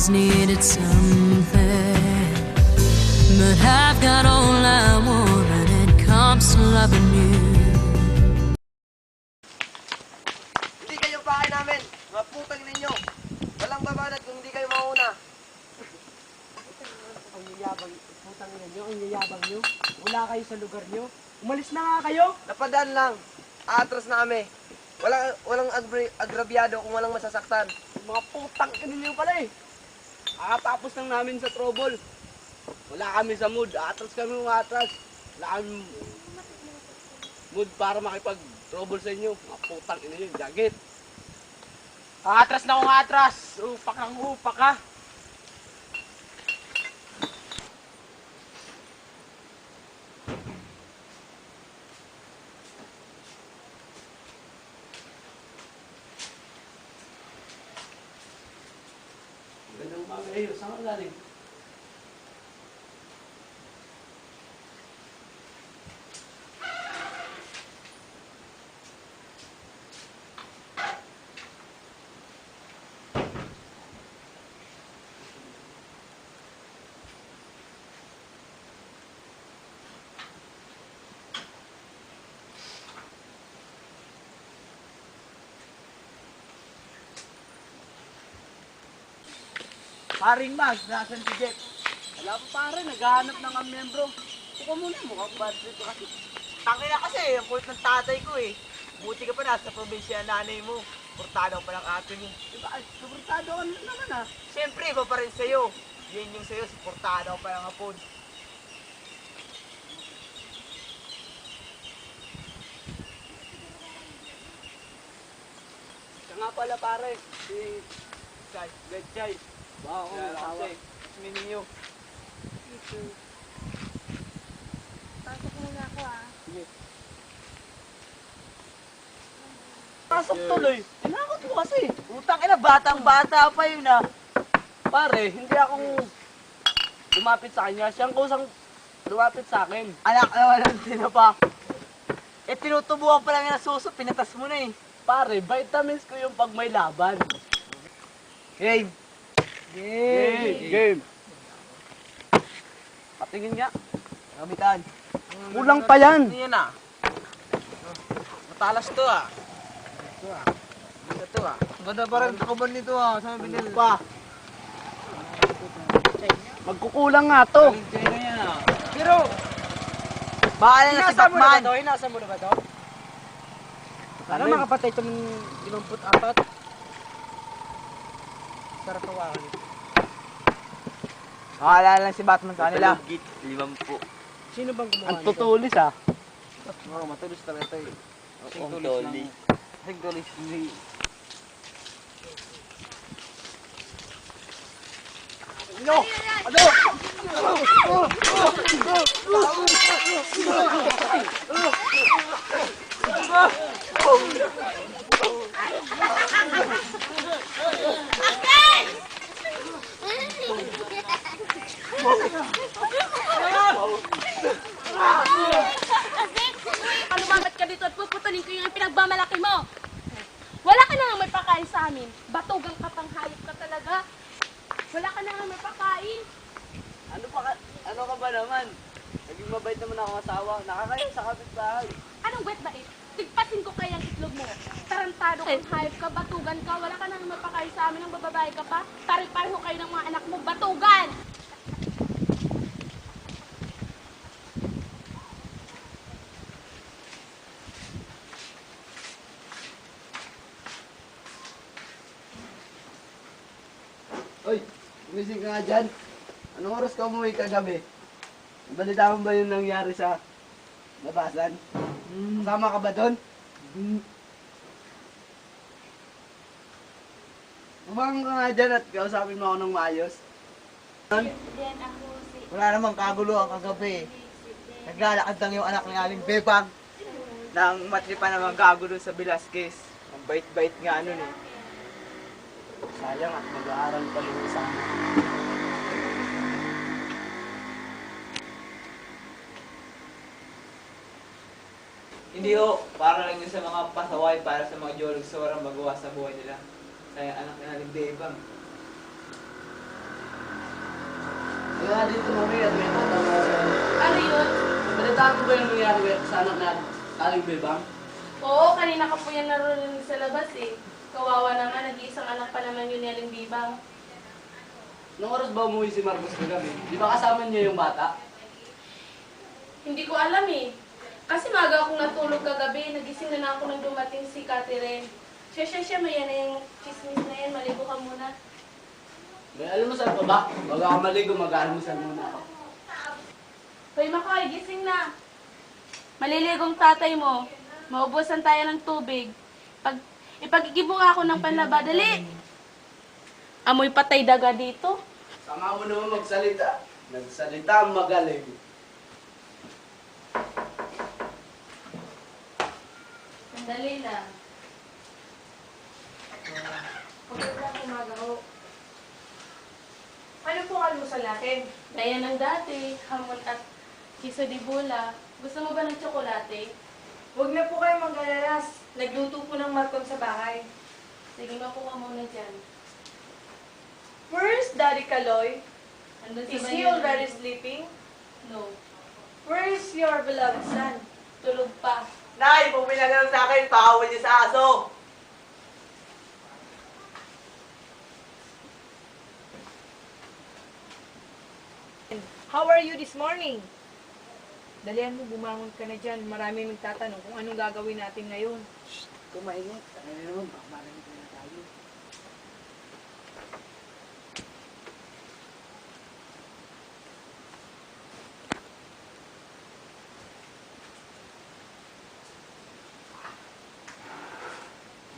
always needed something, but I've got all I want when it comes to loving you. Hindi kayo bahay namin, mga putang ninyo. Walang babanat kung hindi kayo mauna. Ang yayabang, putang ina nyo, ang yayabang nyo. Wala kayo sa lugar nyo. Umalis na nga kayo. Napadaan lang, aatras na kami. Walang agrabyado kung walang masasaktan. Mga putang ina nyo pala eh. Kakatapos lang namin sa trouble. Wala kami sa mood. Atras kami umatras. Wala kami mood para makipag-trouble sa inyo. Mga putang ina nyo, jagit. Atras na kung atras. Upak ang upak ha. Gandang umaga kayo. Saan ka galing? Paring Mag, nasan si Jeff? Wala pa pare, naghahanap ng ang membro. Suka muna, mukhang bad trip kasi. Tangin na kasi, ang kulit ng tatay ko eh. Buti ka pa nasa probinsya ang nanay mo. Portado pa ng ate mo. Diba, ay, suportado ka naman ha. Siyempre, iba pa rin sa'yo. Yun yung sa'yo, portado pa ng hapon. Siya nga pala pare, si Gachay. Wow, ang asawa. Meaning nyo. Pasok muna ako ah. Sige. Pasok tuloy. Tinakot mo kasi. Utang ina, batang-bata pa yun ah. Pare, hindi akong lumapit sa kanya. Siyang kusang lumapit sa akin. Anak naman ang tinapa. Eh, tinutubuan pa lang yung nasuso, pinatas mo na eh. Pare, vitamins ko yung pag may laban. Game. Game. Patingin nga. Gamitan. Kulang pa yan. Ano yan ah? Matalas to ah. Ito ah. Ganda pa rin kaban nito ah. Saan binili? Pa. Magkukulang nga to. Pero, bahala na si Batman. Inasa mo na ba to? Sana makapatay itong 54. Sarap tawakan ito. Bahala lang si Batman sa kanila. Sino bang gumawa nito? Ang tutulis ah. Oo, matulis talaga ito eh. Ang tulis. Sigtulis. No! Ano? Lumabat ka dito at puputulin ko yung pinagmamalaki mo. Wala ka na nga may pakain sa amin. Batugang kapang hayop ka talaga. Wala ka na nga may pakain. Ano ka ba naman? Naging mabait naman ako asawa. Nakakain sa kapitbahay. Anong wet ba tigpasin ko kayang itlog mo. Tarantado kang hayop ka, batugan ka. Wala ka na nga may pakain sa amin ng bababae ka pa. Pare-pareho kayo ng mga anak mo, batugan! Oy, gumising ka nga dyan. Anong oras ka umuwi kagabi? Balita mo ba yung nangyari sa labasan? Kasama ka ba doon? Umangang ka nga dyan at kausapin mo ako ng maayos. Then ako si... Wala namang kaguluhan kagabi. Naglalakad lang yung anak ng Aling Bebang. Nang matripa naman gago doon sa Velasquez. Ang bait-bait nga nun eh. Sayang at mag-aaral pa rin sa amin. Hindi ho, para lang yun sa mga pasaway, para sa mga jolog sorang magawa sa buhay nila. Kaya anak na Aling Bebang. nga dito mami at may tatanong ako sa'yo. Ano yun? Balitaan mo ba yung nangyari sa anak na aling bebang? Oo, kanina ka po yan naririnig sa labas eh. Kawawa naman, nag-iisang anak pa naman yun ni Aling Bibang. Nung oras ba umuwi si Marcos kagabi? Di ba kasama niya yung bata? Hindi ko alam eh. Kasi maga akong natulog kagabi, nagising na ako nang dumating si Catherine. Siya, may yan na yung chismis na yan, maligo ka muna. May alam mo saan pa ba? Baga ako maligo, mag-almusal muna ako. Hoy Makoy, gising na. Maliligong tatay mo. Maubusan tayo ng tubig. Ipagigibong ako ng panlaba. Dali! Amoy patay daga dito. Sama mo naman magsalita. Nagsalita ang magaling. Sandali lang. Pagkaklang umaga ho. Ano pong almusal natin? Gaya ng dati, hamon at kiso di bula. Gusto mo ba ng tsokolate? Huwag na po kayo mag-alalas. Nagluto po ng Marcon sa bahay. Sige, makuha muna dyan. Where's Daddy Kaloy? Andun sa Is he banyo. already sleeping? No. Where's your beloved son? Tulog pa. Nay, bumila na lang sa akin, pakawal niyo sa aso. How are you this morning? Dalihan mo, bumangon ka na dyan. Marami magtatanong kung anong gagawin natin ngayon. Kumainit. Ano naman, baka marinig na tayo.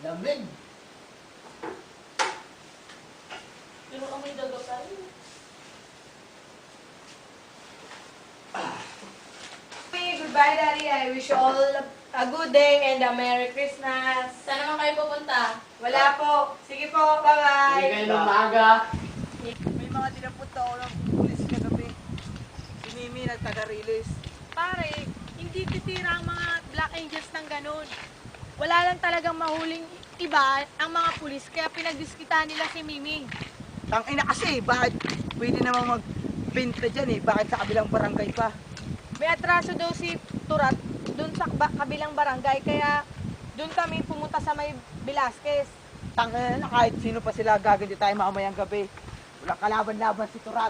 Lamig. Pero amoy daga pa rin. Okay, goodbye Daddy. I wish you all a good day and a Merry Christmas. Saan naman kayo pupunta? Wala po. Sige po, Hindi bye-bye. kayo ng maaga. May mga dinapunta ako ng pulis kagabi. Si Mimi nagtaga-release. Pare, hindi titira ang mga Black Angels ng ganun. Wala lang talagang mahuling iba ang mga pulis, kaya pinagdiskitahan nila si Miming. Tangina kasi, bakit pwede namang magpinta dyan eh? Bakit sa kabilang barangay pa? May atraso daw si Turat dun sa kabilang barangay, kaya dun kami pumunta sa may Velasquez. Tangina na kahit sino pa sila gaganti tayo mamayang gabi. Walang kalaban-laban si Turat.